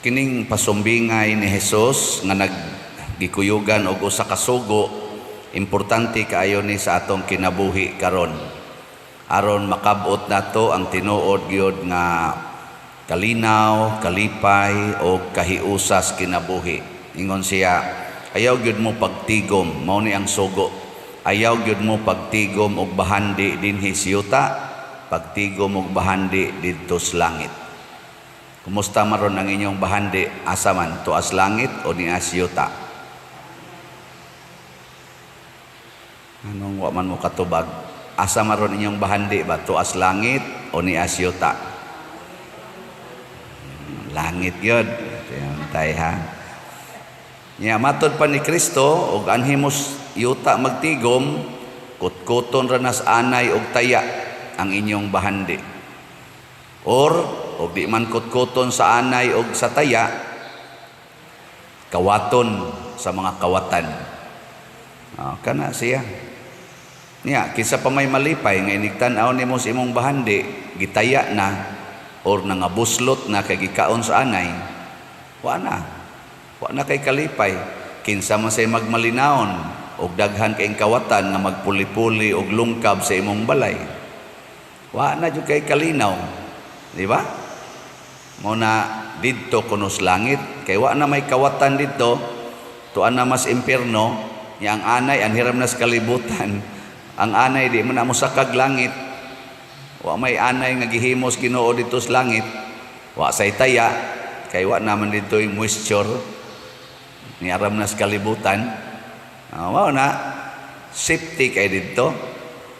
Kining pasumbingay ni Hesus nga naggikuyugan og usa ka sugo, importante kaayo ni sa atong kinabuhi karon. Aron makabot nato ang tinuod gyud nga kalinaw, kalipay o kahiusas kinabuhi. Ingon siya, ayaw gyud mo pagtigom, mao ni ang sugo. Ayaw gyud mo pagtigom og bahandi dinhi sa yuta, pagtigom og bahandi didto sa langit. Kumusta maron ang inyong bahandi? Asa man, tuas langit o ni asyuta? Anong wa man mo katubag? Asa maron inyong bahandi ba? Tuas langit o ni asyuta? Langit yun. Tay ha. Nya matod pa ni Kristo og anhimos yuta magtigom, kutkuton ra nas anay og taya ang inyong bahandi. Or og di man kutkuton sa anay og sa taya, kawaton sa mga kawatan. Kana siya. Niya, kinsa pa may malipay nga inigtan-aw nimo sa imong bahandi, gitaya na or nangabuslot na kay gikaon sa anay, wa na kay kalipay. Kinsa man say magmalinawon og daghan kay kawatan nga magpuli-puli og lungkab sa imong balay, wa na jud kay kalinaw, di ba? Muna didto kunos langit kay wa na may kawatan didto, tuan na mas impierno. Yang anay anhiram na sa kalibutan. Ang anay di man na mosakag langit. Wa may anay nga gihimos Ginoo dito sa langit. Wa say taya kay wa naman dito yung moisture ni aram na sa kalibutan. Wa na safety kay didto.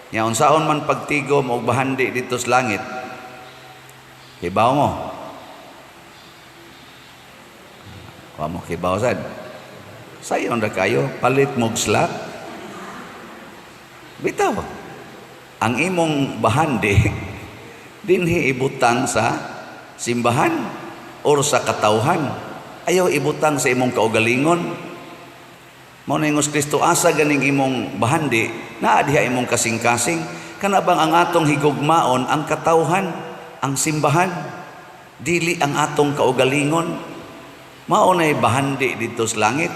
Nya unsaon man pagtigom og bahandi dito sa langit, hibaw mo. Wa mo kibaw sad. Sayon ra kayo, palit mog slot. Bitaw. Ang imong bahandi dinhi ibutang sa simbahan or sa katawhan. Ayaw ibutang sa imong kaugalingon. Mao na ingos Kristo, asa ganing imong bahandi, naa diha imong kasing-kasing. Kana bang ang atong higugmaon ang katawhan, ang simbahan, dili ang atong kaugalingon. Mao nay bahandi dito sa langit.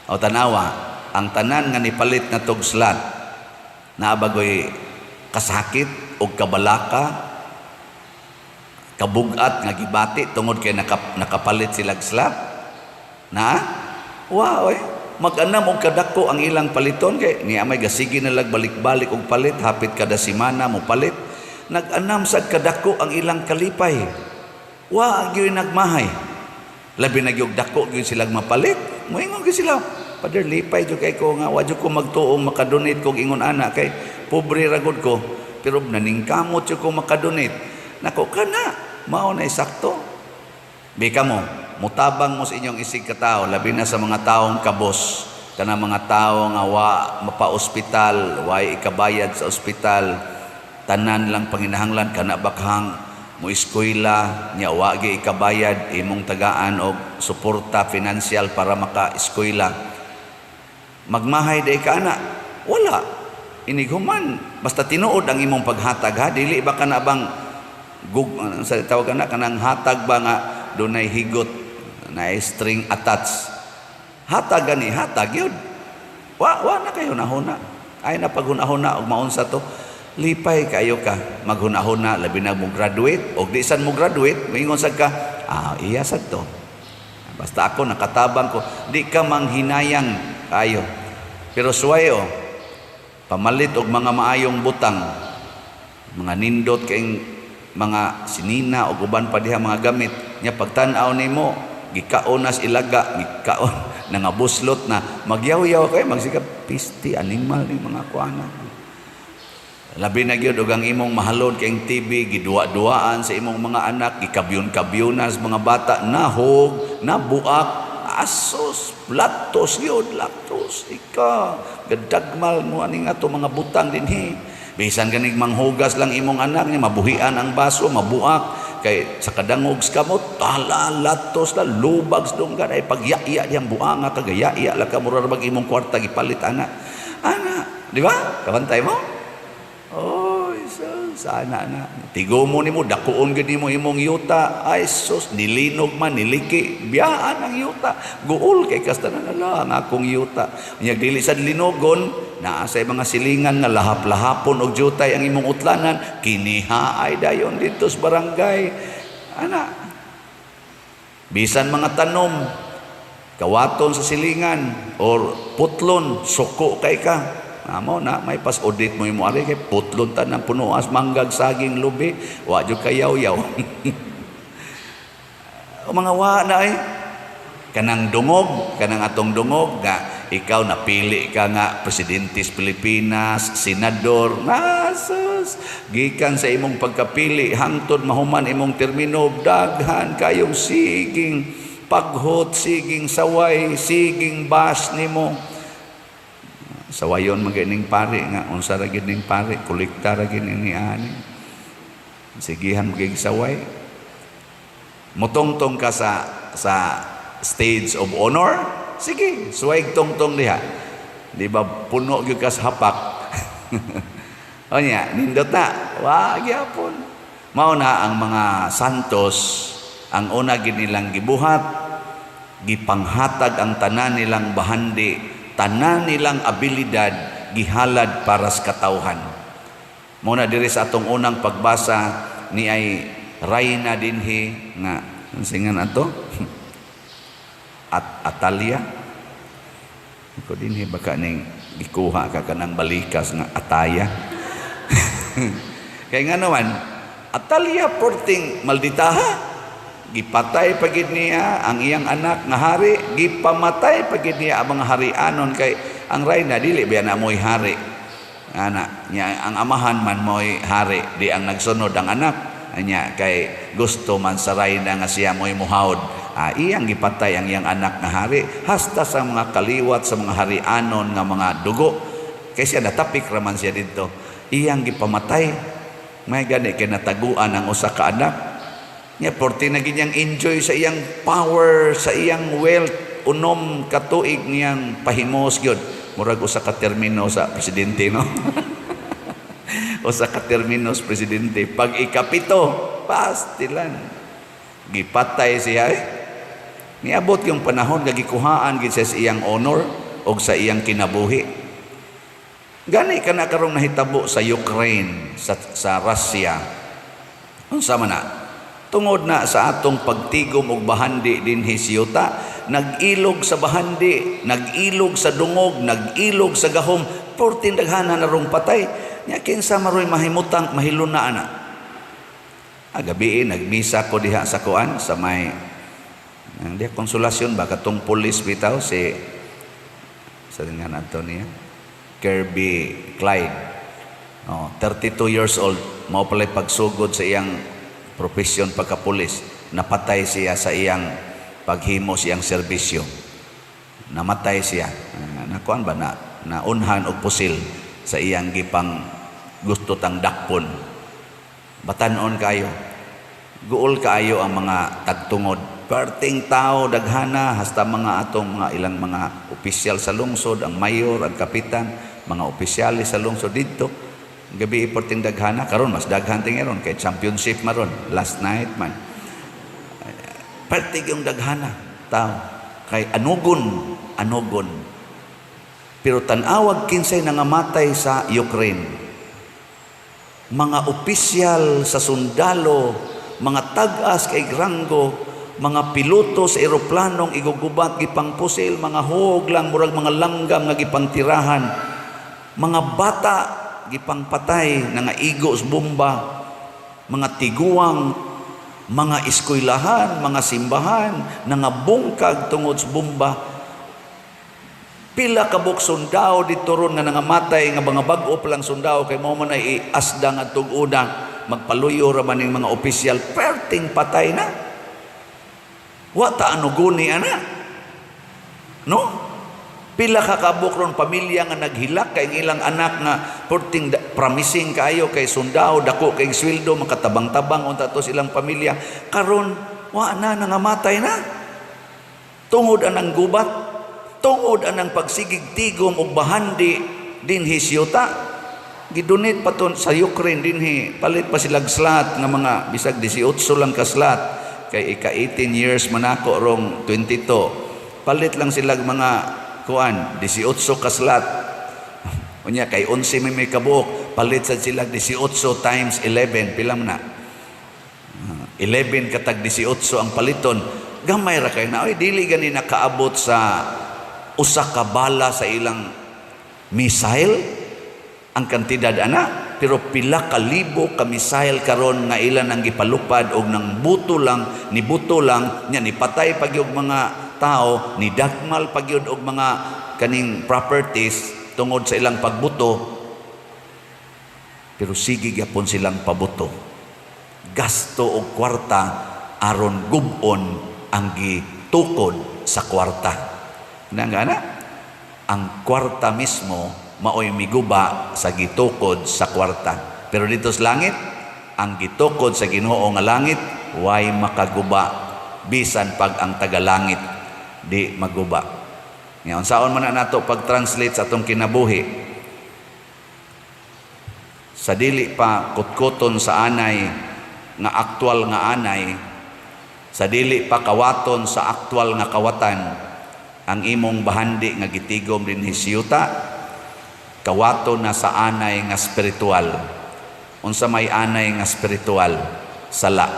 O tanawa, ang tanan nga nipalit na tog slot, naabagoy kasakit o kabalaka, kabugat nga gibati tungod kay nakapalit silag slot. Wow, mag-anam og kadako ang ilang paliton kay niya may gasigi na lag balik-balik og palit, hapit kada semana mo palit. Nag-anam sa kadako ang ilang kalipay. Wa gyud nagmahay. Labi na gyud dako gyud silang mapalit. Moingon gyud sila, Father, lipay jud kay ko nga wa jud ko magtuong makadonate kog ingon ana kay pobre ra gud ko, pero naningkamot jud ko makadonate. Nako kana mao na sakto. Bika mo, mutabang mo sa inyong isig ka tawo, labi na sa mga taong kabos, kana mga tawo nga wa mapa-ospital, wa ikabayad sa ospital, tanan lang panginahanglan kana bakhang mo eskwela nya wa gi ikabayad, imong tagaan og suporta financial para maka-eskwela. Magmahay day ka ana, wala inighuman, basta tinuod ang imong paghatag ha, dili ba kana bang sa tawag na kanang hatag ba nga dunay higot na string attached, hatag gani hatag yun, wa na kayo nahuna ay napaghunahuna og maunsa to. Lipay kayo ka maghunahuna, labi na mo graduate og di san mo graduate, moingon sad ka, iya sad to. Basta ako nakatabang ko, di ka manghinayang kayo. Pero suwayo, pamalit og mga maayong butang, mga nindot kayong mga sinina o uban pa diha mga gamit, nya pagtan-aw nimo gikaonas ilaga, gikaon nangabuslot na magyaw-yaw kay magsikap pisti animal ni mga kuana. Labi na gyud og ang imong mahalon kayong TV, giduwa-duaan sa imong mga anak, gikabyon-kabyonan sa mga bata, nahog, nabuak, asos, laktos gyud, laktos. Ika, gadagmal mo ani nga to mga butang dinhi. Bisan ganing manghugas lang imong anak ni mabuhian ang baso, mabuak kay sa kadangog sa kamot, tala, latos la, lubag sa dunggan ay pagya-iya diyang buanga kagaya-iya la ka mura bag imong kwarta gipalit ana. Ana, di ba? Kabantay mo? Oh, Jesus. sana na. Tigo mo nimo, dakuon gid nimo imong yuta. Ay sus, nilinog man, niliki. Biyaan ang yuta. Guol kay kastanan ala ang akong yuta. Nya dili sad linogon, naa sa mga silingan nga lahap-lahapon og jutay ang imong utlanan, kinihaay dayon dito sa barangay. Ana. Bisan mga tanom, kawaton sa silingan or putlon, suko kay ka. Amo na may pas audit mo imo ari kay putlon tan ang punuas manggag saging lubi wa jud kayaw-yaw. O mga wa na kanang dungog, kanang atong dungog nga ikaw napili ka nga presidente sa Pilipinas, senador, nasus gikan sa imong pagkapili hangtod mahuman imong termino daghan kayong siging paghot, siging saway, siging bas nimo. Sawayon maganing pare nga unsa ra gid ning pare kolekta ra gid ni ani sigihan magig saway motongtong ka sa stage of honor sige suway tongtong diha di ba puno gyud ka sa hapak o nya nindot na wa gyapon mao na ang mga santos ang una gid nilang gibuhat gipanghatag ang tanan nilang bahandi tanan nilang abilidad gihalad para sa katawhan. Muna diri sa atong unang pagbasa ni ay Rayna dinhi nga singan ato at Atalia ko dinhi baka ning gikuha ka kanang balikas nga Ataya. Kay nga naman Atalia porting malditaha gipatay pagid niya ang iyang anak nga hari, gipamatay pagid niya ang mga harianon kay ang Rayna dili biya na mo'y hari. Ana nya ang amahan man mo'y hari, di ang nagsunod ang anak nya kay gusto man sa Rayna nga siya mo'y muhawd. Iyang gipatay ang iyang anak nga hari hasta sa mga kaliwat sa mga harianon nga mga dugo. Kay siya natapik raman siya dito. Iyang gipamatay. May gani kay nataguan ang usa ka anak. Nya porti na ginyang enjoy sa iyang power, sa iyang wealth, unom katuig niyang pahimos gyud. Murag usa ka termino sa presidente no. Usa ka termino sa presidente pag ikapito, pastilan. Gipatay siya. Niabot yung panahon nga gikuhaan gid sa iyang honor o sa iyang kinabuhi. Gani kana karong nahitabo sa Ukraine, sa Russia. Unsa man na? Tungod na sa atong pagtigom og bahandi dinhi sa yuta, nag-ilog sa bahandi, nag-ilog sa dungog, nag-ilog sa gahom, portin daghana na rong patay. Nya kinsa maroy mahimutang mahiluna ana. Gabi nagmisa ko diha sa kuan sa may ang diha konsolasyon ba katong pulis bitaw si sa nga nato niya Kirby Clyde. 32 years old, mao pala pagsugod sa iyang profesyon pagkapulis, napatay siya sa iyang paghimo siyang serbisyo. Namatay siya. Nakuan ba na naunhan og pusil sa iyang gipang gusto tang dakpon. Batanon kayo. Guol kaayo ang mga tagtungod. Perting tao daghana hasta mga atong mga ilang mga opisyal sa lungsod, ang mayor, ang kapitan, mga opisyalis sa lungsod dito. Gabi iporting daghana karon mas daghan tingeron kay championship maron last night man pertig yung daghana tao kay anugon pero tanawag kinsay nangamatay sa Ukraine mga opisyal sa sundalo mga tag-as kay granggo mga piloto sa eroplanong igugubat gipangpusil mga hug lang murag mga langgam nga gipangtirahan mga bata gipangpatay nga igo sa bomba mga tiguang mga eskwelahan mga simbahan nga bungkag tungod sa bomba pila ka buk sundao dito ron nga nangamatay nga mga bag-o pa lang sundao kay mao man ay asda nga tug-udang magpaluyo ra man ning mga opisyal perting patay na wa ta anuguni ana no. Pila ka kabuk ron pamilya nga naghilak kay ilang anak nga porting promising kaayo kay sundao dako kay sweldo makatabang-tabang unta to silang pamilya karon wa na nangamatay na tungod anang gubat tungod anang pagsigig tigom og bahandi dinhi sa yuta Gidonate pa to sa Ukraine dinhi. Palit pa silag slot nga mga bisag 18 lang ka slot. Kay ika 18 years manako rong 22. Palit lang silag mga kuan 18 ka slot. Unya kay 11 may kabuok, palit sa silag 18 times 11 pila man na? 11 katag 18 ang paliton. Gamay ra kay na oy dili gani nakaabot sa usa ka bala sa ilang missile ang kantidad ana, pero pila ka libo ka missile karon nga ilan ang gipalupad og nang buto lang nya nipatay pagyud mga tao, ni dagmal pagyud og mga kaning properties tungod sa ilang pagbuto, pero sige gyapon silang pabuto. Gasto og kwarta aron gub-on ang gitukod sa kwarta. Nangana ang kwarta mismo maoy miguba sa gitukod sa kwarta. Pero dito sa langit, ang gitukod sa Ginoo nga langit way makaguba bisan pag ang tagalangit di maguba. Ngayon, saon man na nato pag-translate sa atong kinabuhi, sa dili pa kutkuton sa anay nga aktwal nga anay, sa dili pa kawaton sa aktwal nga kawatan, ang imong bahandi nga gitigom din hisyuta, kawato na sa anay nga spiritual. Unsa may anay nga spiritual? Sala.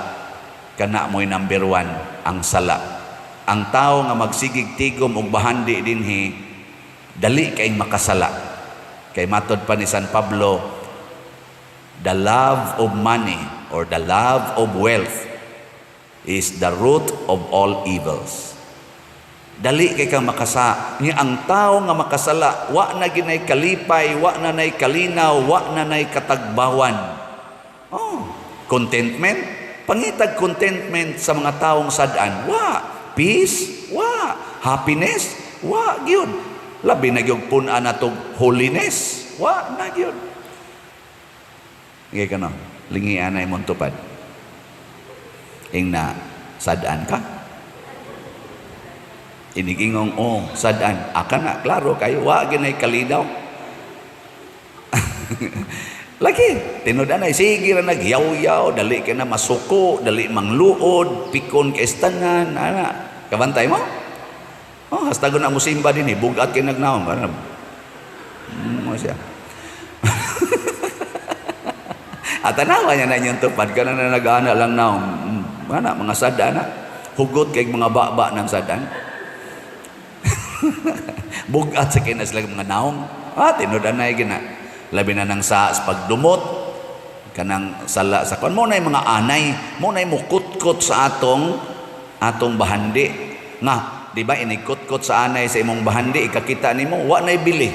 Kana mo'y number 1, ang sala. Ang tao nga magsigig tigom og bahandi dinhi, dali kay makasala. Kay matod pa ni San Pablo, the love of money or the love of wealth is the root of all evils. Dali kay kang makasa. Niya ang tao nga makasala, wa na ginay kalipay, wa na nay kalinaw, wa na nay katagbawan. Oh, contentment. Pangitag contentment sa mga taong sadan. Wa. Peace. Wa. Happiness. Wa. Gyud. Labi na gyud pun-an natong holiness. Wa na gyud. Ngay ka no? Lingi anay mong tupad. Ing na sadan ka? Inigingong, sadaan. Aka na, klaro kayo, wag ginay kalinaw. Lagi, tinudan ay, sige na nagyaw-yaw, dali ka na masuko, dali mangluod, pikon ka istanan, ana. Kabantay mo? Hasta ko na musimba din, bugat ka nagnaon. Mo siya. At tanawa niya na inyong tupad, ka na nag-ana lang naon. Mana, mga sadaan na. Hugot kay mga baba ng sadaan. Bugat sa kinas lang mga naong. Tinudan na gina. Labi na ng sa pagdumot, kanang sala sa kon mo na mga anay, mo na mukut-kot sa atong bahandi. Nga, di ba inikut-kot sa anay sa imong bahandi, ikakita nimo wa nay bili.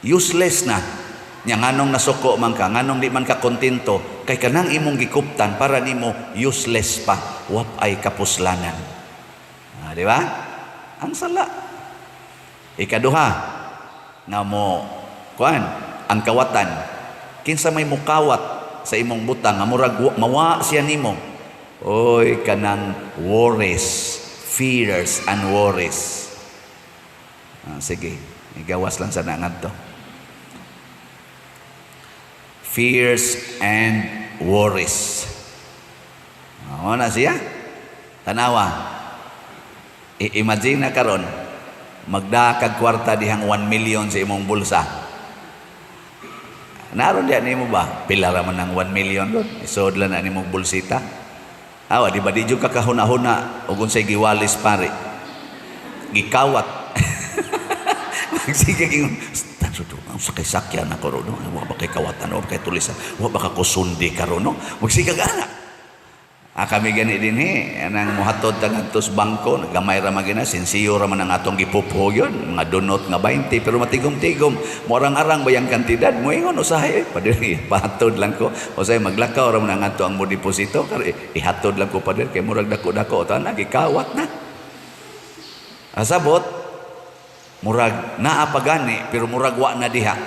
Useless na. Nya nganong nasuko man ka, nganong di man ka kontento, kay kanang imong gikuptan para nimo useless pa, wap ay kapuslanan. Di ba? Ang sala. Ikaduha, nga mo, ang kawatan. Kinsa may mukawat sa imong butang, nga murag mawa siya nimo. Oy, kanang worries, fears and worries. Sige, igawas lang sa nangad to. Fears and worries. Na siya? Tanawa. Imagine na karon, magdakag kwarta dihang 1 million sa imong bulsa. Naroon diyan nimo ba? Pila ra man ng 1 million ron. Isod lang na nimong bulsita. Awa, di ba di jud ka kahuna-huna ug unsay giwalis pare. Gikawat. Sige king ang sakay-sakyan ako ron. Wa ba kay kawatan o kay tulisan. Wa ba ka kusundi karon no? Magsigag ana. Kami gani din anang muhatod tangadtos bangko, gamay ra magina, sensiyo ra man ang atong gipupo yun, mga donot nga 20, pero matigom-tigom, morang-arang ba yung kantidad, mo ingon, usahay, padiri, pahatod lang ko, usahay, maglakaw ra man ang ato ang mo deposito, ihatod lang ko padiri, kay murag dako-dako, ito na, gikawat na. Asabot, murag naapagani, pero murag wa na diha,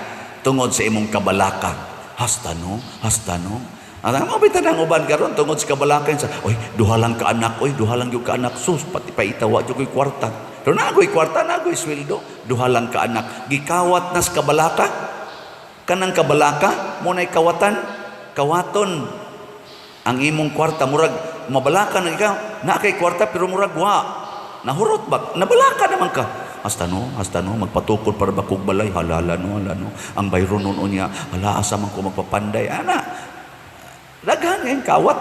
tungod sa imong kabalaka, hasta no, ang mga bitan ang uban karon tungod sa kabalakan sa, oy, duha lang ka anak, sus, pati pa itawa dyan ko'y kwarta. Pero nagoy kwarta, nagoy sweldo, duha lang ka anak. Gikawat na sa kabalaka. Kanang kabalaka mo nay kawaton ang imong kwarta, murag mabalaka na ikaw na kay kwarta pero murag wa nahurot ba, nabalaka naman ka. Hasta no, magpatukod para bakog balay, halala no, ang bayro nun niya, hala, asa man ko magpapanday, ana, daghan ngayon, kawat.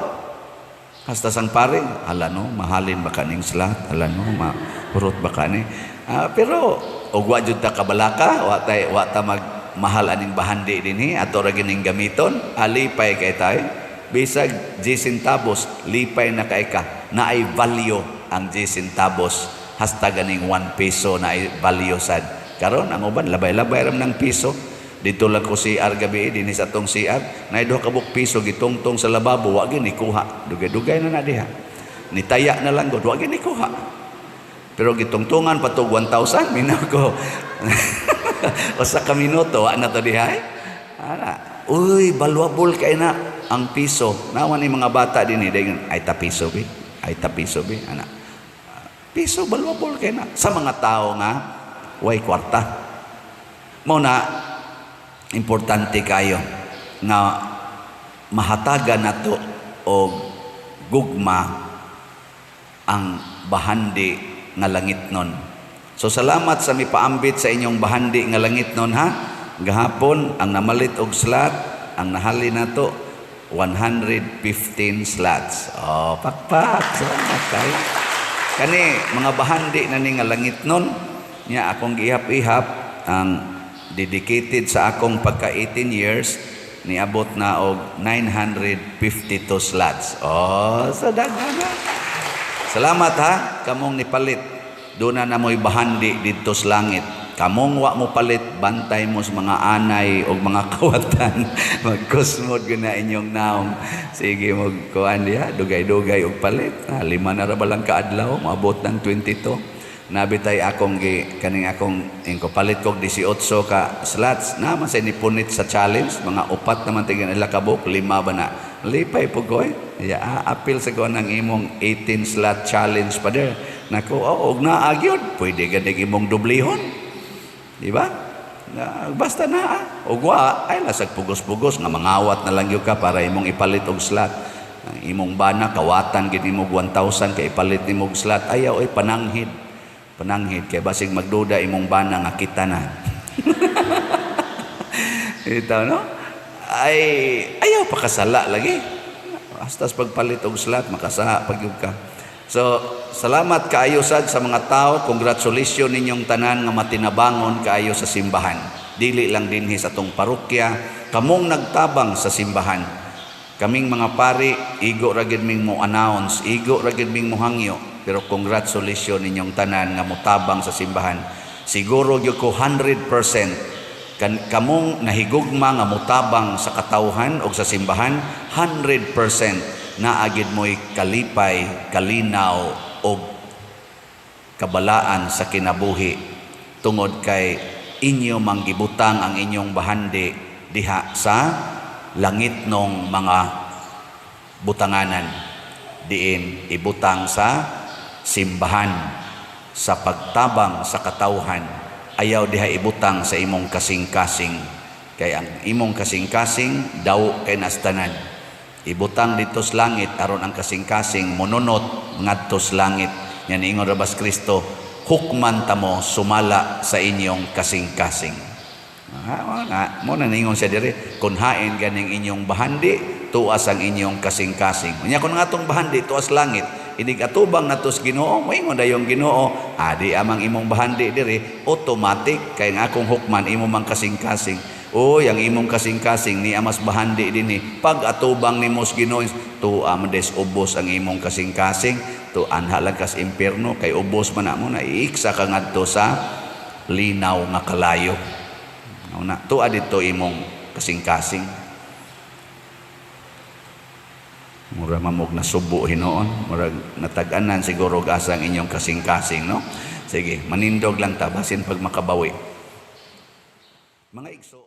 Hasta sang pare, hala no, mahalin ba kaning slat, hala no, mahurot ba kani. Pero, ugwa jud ta kabalaka, wa ta magmahal aning bahandi dinhi, ato ra gining gamiton, alipay kay tayo, bisag 10 centavos, lipay na kay ka, na ay value ang 10 centavos. Hasta ganing 1 peso na value sad. Karon ang uban labay-labay ram ng piso. Dito lang ko si gabi dinhi sa tong CR, na 2 kabuk piso gitungtong sa lababo, wa gyud ikuha. Dugay-dugay na diha. Nitaya na lang gud, wa gyud ikuha. Pero gitungtungan patog 1,000 minaw ko. Usa ka minuto wa na to diha. Ana, uy, valuable kay na ang piso. Nawan ni mga bata dinhi dayon ay ta piso bi. Ana. Piso valuable kay na sa mga tao nga way kwarta. Mo na importante kayo nga mahatagan nato og gugma ang bahandi nga langitnon. So salamat sa mipaambit sa inyong bahandi nga langitnon ha. Gahapon ang namalit og slot, ang nahali nato 115 slots. Oh, pakpak. Salamat kayo. Kani mga bahandi na ni nga langitnon niya akong giihap-ihap ang dedicated sa akong pagka 18 years niabot na og 952 slots. Oh, sa daghan. Salamat ha, kamong nipalit. Doon na mo'y bahandi dito sa langit. Kamong wa mo palit, bantay mo sa mga anay o mga kawatan. Magkusmod ko na inyong naong. Sige, magkuhan diha, dugay-dugay og palit. 5 na ra ba lang kaadlaw, maabot ng 22. Nabitay akong kaning akong ingko palit kog 18 ka slots. Na man say nipunit sa challenge, mga 4 naman tigin ila kabuk, 5 ba na. Lipay po ko appeal sa ko ng imong 18 slot challenge pa der. Nako, og na agyod, pwede gadig imong dublihon. Di ba? Basta na ugwa ay lasag pugos-pugos nga mangawat na lang yung ka para imong ipalit og slot. Imong bana kawatan gid imong 1,000 kay ipalit nimong slot. Ayaw ay pananghid kay basig magduda imong bana nga kita na. Ito no? Ay ayaw pa kasala lagi. Bastas pagpalit og slot makasa pagyud ka. So, salamat kaayo sad sa mga tao. Congratulations ninyong tanan nga matinabangon kaayo sa simbahan. Dili lang dinhi sa tong parokya, kamong nagtabang sa simbahan. Kaming mga pari, igo ra gid ming mo announce, igo ra gid ming mo hangyo, pero congratulations ninyong tanan nga motabang sa simbahan. Siguro gyud ko 100% kamong nahigugma nga motabang sa katawhan o sa simbahan, 100% naagid mo'y kalipay, kalinaw o kabalaan sa kinabuhi tungod kay inyo manggibutang ang inyong bahandi diha sa langitnong mga butanganan diin ibutang sa simbahan sa pagtabang sa katawhan. Ayaw diha ibutang sa imong kasing-kasing kay ang imong kasing-kasing daw kay nastanan. Ibutang dito sa langit aron ang kasing-kasing mononot ngadto sa langit. Yan ingon rabas Kristo, hukman tamo sumala sa inyong kasing-kasing. Mo na ningon siya dire, kunhain ganing inyong bahandi, tuas ang inyong kasing-kasing. Unya kun ngatong bahandi tuas langit, inig atubang natos Ginoo, moingon dayong Ginoo, adi amang imong bahandi dire, automatic kay nga akong hukman imo mang kasing-kasing. O yang imong kasing-kasing ni amas bahandi dinhi pag atubang ni mos Ginoo tu amdes ubos ang imong kasing-kasing tu anha lang kas impierno kay ubos man mo na iiksa ka ngadto sa linaw nga kalayo. Una tu adito imong kasing-kasing. Mura mamog na subo hinoon, mura natag-anan siguro gasang inyong kasing-kasing, no? Sige, manindog lang ta basin pag makabawi. Mga igso